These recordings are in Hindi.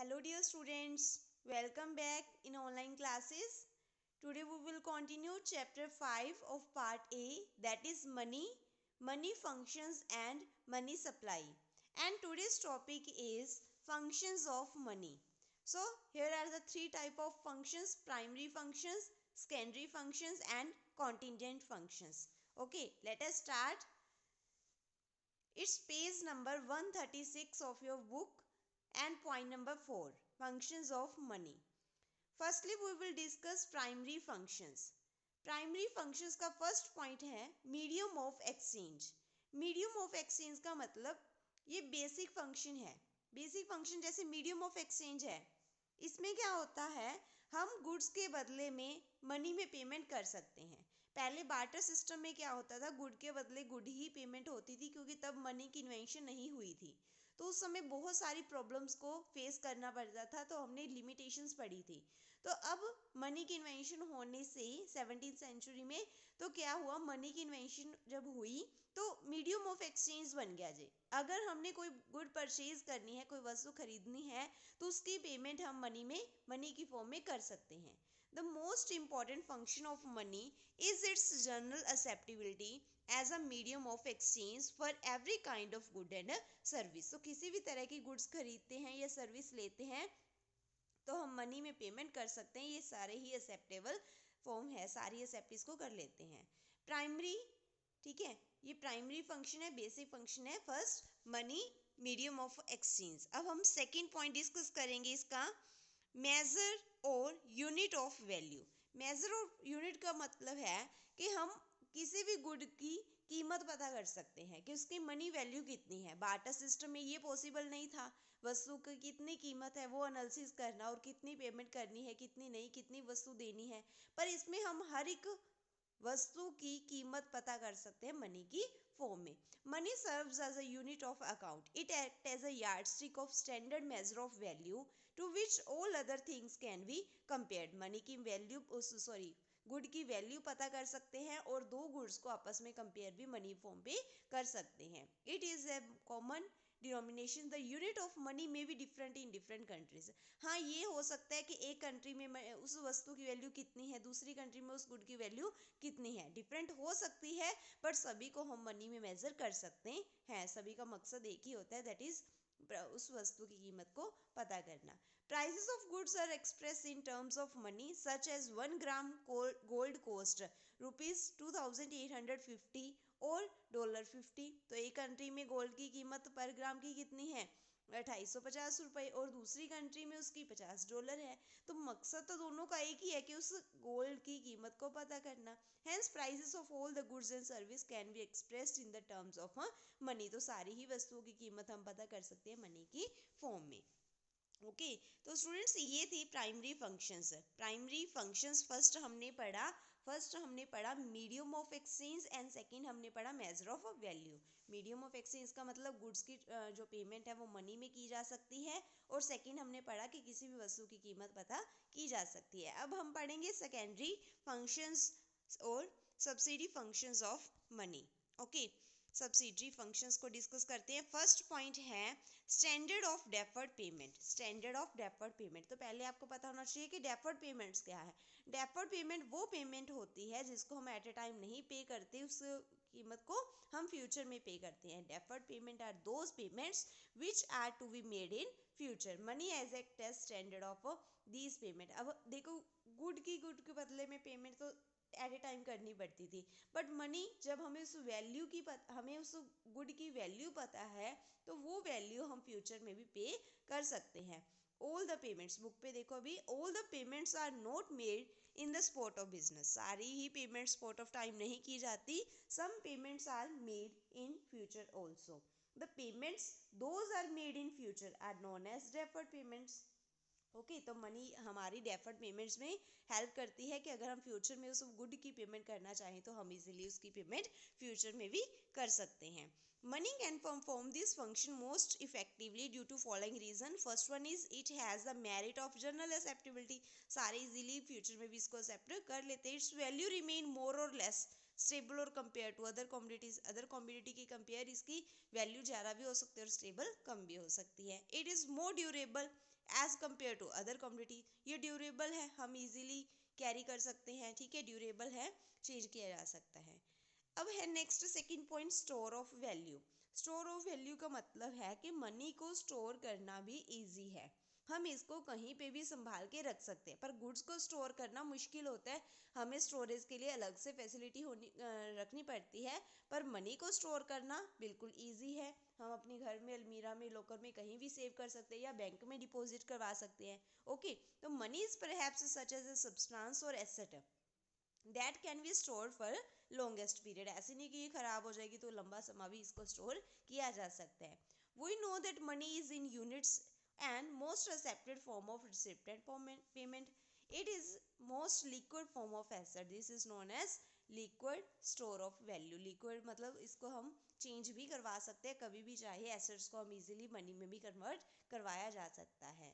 Hello dear students, welcome back in online classes. Today we will continue chapter 5 of part A, that is money, money functions and money supply. And today's topic is functions of money. So here are the three type of functions: primary functions, secondary functions and contingent functions. Okay, let us start. It's page number 136 of your book and point number 4, functions of money. Firstly we will discuss primary functions. Primary functions का फर्स्ट पॉइंट है medium of exchange. Medium of exchange का मतलब ये बेसिक फंक्शन है. बेसिक फंक्शन जैसे मीडियम ऑफ एक्सचेंज है, इसमें क्या होता है, हम गुड्स के बदले में मनी में पेमेंट कर सकते हैं. पहले बार्टर सिस्टम में क्या होता था, गुड के बदले गुड ही पेमेंट होती थी, क्योंकि तब मनी की इन्वेंशन नहीं हुई थी. तो उस समय बहुत सारी प्रॉब्लम्स को फेस करना पड़ता था, तो हमने लिमिटेशंस पढ़ी थी. तो अब मनी की इन्वेंशन होने से 17th सेंचुरी में तो क्या हुआ, मनी की इन्वेंशन जब हुई तो मीडियम ऑफ एक्सचेंज बन गया जी. अगर हमने कोई गुड परचेज करनी है, कोई वस्तु खरीदनी है, तो उसकी पेमेंट हम मनी की फॉर्म में कर सकते हैं. The most important function of money is its general acceptability as a medium of exchange for every kind of good and service. तो किसी भी तरह की गुड्स खरीदते हैं या सर्विस लेते हैं तो हम मनी में पेमेंट कर सकते हैं. ये सारे ही एक्सेप्टेबल फॉर्म है, सारी एक्सेप्ट इसको कर लेते हैं. प्राइमरी, ठीक है, ये प्राइमरी फंक्शन है, बेसिक फंक्शन है. First money, medium of exchange. अब हम सेकंड पॉइंट डिस्कस करेंगे इसका, मेजर और यूनिट ऑफ वैल्यू. मेजर और यूनिट का मतलब है कि हम किसी भी गुड की कीमत पता कर सकते हैं कि उसकी मनी वैल्यू कितनी है. बार्टर सिस्टम में ये पॉसिबल नहीं था. वस्तु की कितनी कीमत है वो एनालिसिस करना और कितनी पेमेंट करनी है, कितनी नहीं, कितनी वस्तु देनी है. पर इसमें हम हर एक वस्तु की कीमत पता कर सकते हैं मनी की फॉर्म में. Money serves as a unit of account. It act as a yardstick of standard measure of value to which all other things can be compared. Money की वैल्यू, गुड की वैल्यू पता कर सकते हैं और दो गुड्स को आपस में कंपेयर भी मनी फॉर्म पे कर सकते हैं. It is a common denomination. The unit of money में भी डिफरेंट इन डिफरेंट कंट्रीज. हाँ, ये हो सकता है कि एक कंट्री में उस वस्तु की वैल्यू कितनी है, दूसरी कंट्री में उस गुड की वैल्यू कितनी है, डिफरेंट हो सकती है, बट सभी को हम मनी में मेजर कर सकते हैं. सभी का मकसद एक ही होता है, दैट इज उस वस्तु की कीमत को पता करना. Prices of goods are express in terms of money such as 1 gram gold cost ₹2850 और $50. तो एक कंट्री में गोल्ड की कीमत पर ग्राम की कितनी है, 2850 रुपये, और दूसरी कंट्री में उसकी $50 है. तो मकसद तो दोनों का एक ही है कि उस गोल्ड की कीमत को पता करना. Hence prices of all the goods and service can be expressed in the terms of money. तो सारी ही वस्तुओं की कीमत हम पता कर सकते हैं मनी की फॉर्म में. ओके, तो स्टूडेंट्स ये थी primary functions. Primary functions first हमने पढ़ा medium of exchange and second हमने पढ़ा major of value. Medium of exchange का मतलब गुड्स की जो पेमेंट है वो मनी में की जा सकती है, और सेकंड हमने पढ़ा कि किसी भी वस्तु की कीमत पता की जा सकती है. अब हम पढ़ेंगे सेकेंडरी फंक्शंस और subsidy functions of money. Okay, subsidiary functions को डिस्कस करते हैं. फर्स्ट पॉइंट है standard of deferred payment. Standard of deferred payment, तो पहले आपको पता होना चाहिए कि डेफर्ड पेमेंट्स क्या है. डेफर्ड पेमेंट वो पेमेंट होती है जिसको हम एट ए टाइम नहीं पे करते, उस कीमत को हम फ्यूचर में पे करते हैं. Deferred payment are those payments which are to be made in future. Money as act as standard of these payment. अब देखो, गुड के बदले में पेमेंट तो एट ए टाइम करनी पड़ती थी, बट मनी जब हमें उस गुड की वैल्यू पता है, तो वो वैल्यू हम फ्यूचर में भी पे कर सकते हैं. ऑल द पेमेंट्स, बुक पे देखो अभी, all the payments are not made in the spot of business. सारी ही पेमेंट स्पॉट ऑफ टाइम नहीं की जाती. Some payments are made in future also. The payments those are made in future are known as deferred payments. Okay, तो मनी हमारी डेफर्ड पेमेंट्स में हेल्प करती है कि अगर हम फ्यूचर में उस गुड की पेमेंट करना चाहें तो हम इजीली उसकी पेमेंट फ्यूचर में भी कर सकते हैं. Money can perform this function most effectively due to following reason. First one is it has the merit of general acceptability. सारे इजीली फ्यूचर में भी इसको एक्सेप्ट कर लेते हैं. इट्स वैल्यू रिमेन मोर और लेस स्टेबल और compare to other commodities. Other commodity की कंपेयर इसकी वैल्यू ज़्यादा भी हो सकती है और स्टेबल कम भी हो सकती है. It is more durable as compare to other commodity. ये ड्यूरेबल है, हम इजीली कैरी कर सकते हैं, ठीक है, ड्यूरेबल है, चेंज किया जा सकता है। अब है next second point, store of value. Store of value का मतलब है कि मनी को स्टोर करना भी इजी है, हम इसको कहीं पे भी संभाल के रख सकते हैं, पर गुड्स को स्टोर करना मुश्किल होता है, हमें स्टोरेज के लिए अलग से फैसिलिटी रखनी पड़ती है। पर मनी को स्टोर करना बिल्कुल ईजी है, हम अपने घर में अलमीरा में लॉकर में कहीं भी सेव कर सकते हैं या बैंक में डिपॉजिट करवा सकते हैं। ओके, तो money is perhaps such as a substance और asset that can be store for longest period. ऐसे नहीं कि ये खराब हो जाएगी तो लंबा समय भी इसको स्टोर किया जा सकता है। We know that money is in units and most accepted form of receipt and payment. It is most liquid form of asset. This is known as liquid store of value. Liquid मतलब इसको हम चेंज भी करवा सकते हैं कभी भी चाहिए, एसेट्स को हम इजीली मनी में भी कन्वर्ट करवाया जा सकता है।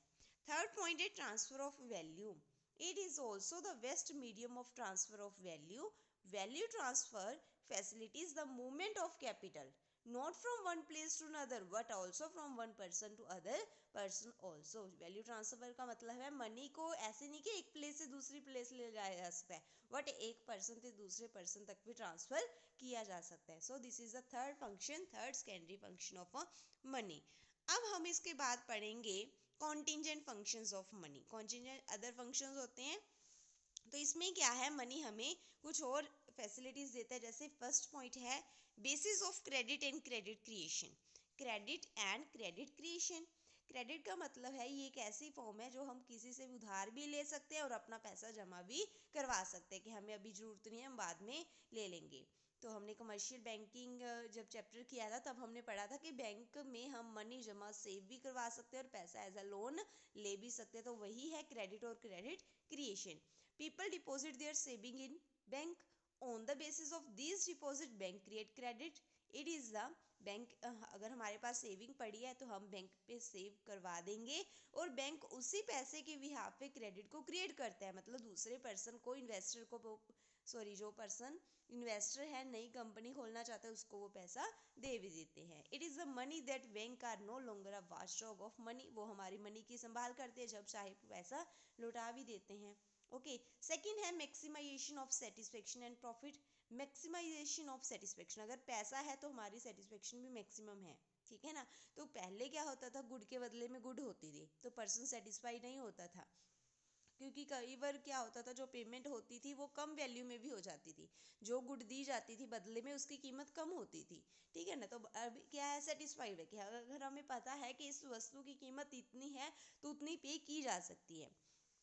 थर्ड पॉइंट है transfer of value. It is also the best medium of transfer of value. Value transfer facilitates the movement of capital not from one place to another but also from one person to other person also. Value transfer का मतलब है मनी को ऐसे नहीं कि एक प्लेस से दूसरी प्लेस ले जाया जा सकता है, बट एक पर्सन से दूसरे पर्सन तक भी ट्रांसफर किया जा सकता है। So this is the third function, third secondary function of money. अब हम इसके बाद पढ़ेंगे contingent functions of money. Contingent other functions होते हैं, तो इसमें क्या है, मनी हमें कुछ और फैसिलिटीज देता है। जैसे फर्स्ट पॉइंट है basis of credit and credit creation. Credit and credit creation, credit का मतलब है ये एक ऐसी फॉर्म है जो हम किसी से उधार भी ले सकते हैं और अपना पैसा जमा भी करवा सकते हैं कि हमें अभी जरूरत नहीं है, हम बाद में ले लेंगे। तो हमने कमर्शियल बैंकिंग जब चैप्टर किया था तब हमने पढ़ा था कि बैंक में हम मनी जमा सेव भी करवा सकते हैं और पैसा एज अ लोन ले भी सकते हैं। तो वही है क्रेडिट और credit creation. People deposit their saving in bank, on the basis of this deposit bank create credit. It is the bank, अगर हमारे पास सेविंग पड़ी है तो हम बैंक पे सेव करवा देंगे और बैंक उसी पैसे के बिहाफ पे क्रेडिट को क्रिएट करता है, मतलब दूसरे पर्सन को, इन्वेस्टर को, सॉरी जो पर्सन इन्वेस्टर है नई कंपनी खोलना चाहता है उसको वो पैसा दे भी देते हैं। It is the money that bank are no longer a watchdog of money, वो हमारी मनी की संभाल करते हैं, जब चाहे पैसा लौटा भी देते हैं। ओके, सेकंड है maximisation of satisfaction and profit. Maximisation of satisfaction, अगर पैसा है तो हमारी सेटिस्फेक्शन भी मैक्सिमम है, ठीक है ना। तो पहले क्या होता था, गुड के बदले में गुड होती थी तो पर्सन सेटिस्फाई नहीं होता था, क्योंकि कई बार क्या होता था जो पेमेंट होती थी वो कम वैल्यू में भी हो जाती थी, जो गुड दी जाती थी बदले में उसकी कीमत कम होती थी, ठीक है ना। तो अब क्या है, सेटिस्फाइड है कि अगर हमें पता है कि इस वस्तु की कीमत इतनी है तो उतनी पे की जा सकती है।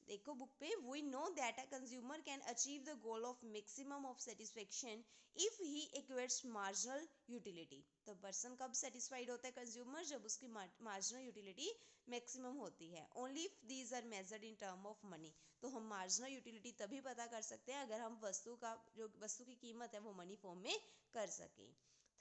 देखो बुक पे, we know that a consumer can achieve the goal of maximum of satisfaction if he equates marginal utility. तो पर्सन कब सेटिस्फाइड होता है कंज्यूमर, जब उसकी मार्जिनल यूटिलिटी मैक्सिमम होती है। Only if these are measured in term of money. तो हम मार्जिनल यूटिलिटी तभी पता कर सकते हैं अगर हम वस्तु की कीमत है वो मनी फॉर्म में कर सकें।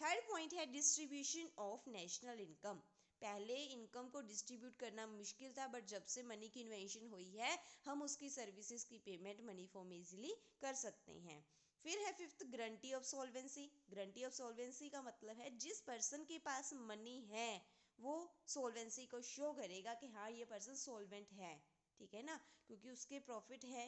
थर्ड पॉइंट है डिस्ट्रीब्यूशन ऑफ नेशनल इनकम। पहले इनकम को डिस्ट्रीब्यूट करना मुश्किल था, बट जब से मनी की इन्वेंशन हुई है हम उसकी सर्विसेज की पेमेंट मनी फॉर्म में इजीली कर सकते हैं। फिर है fifth, guarantee of solvency. Guarantee of solvency का मतलब है जिस पर्सन के पास मनी है वो सॉल्वेंसी को शो करेगा कि हाँ ये पर्सन सॉल्वेंट है, ठीक है ना, क्योंकि उसके प्रॉफिट है,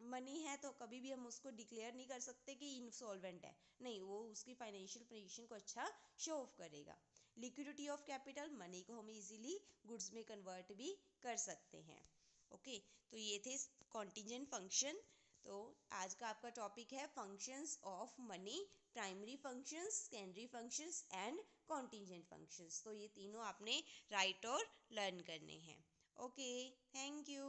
मनी है, तो कभी भी हम उसको डिक्लेयर नहीं कर सकते कि इनसॉल्वेंट है, नहीं, वो उसकी फाइनेंशियल पोजीशन को अच्छा शो ऑफ करेगा। लिक्विडिटी ऑफ कैपिटल, मनी को हम इजीली गुड्स में कन्वर्ट भी कर सकते हैं। ओके, तो ये थे कॉन्टिजेंट फंक्शन। तो आज का आपका टॉपिक है functions of money, primary functions, secondary functions and contingent functions. तो ये तीनों आपने राइट और लर्न करने हैं। Okay, thank you.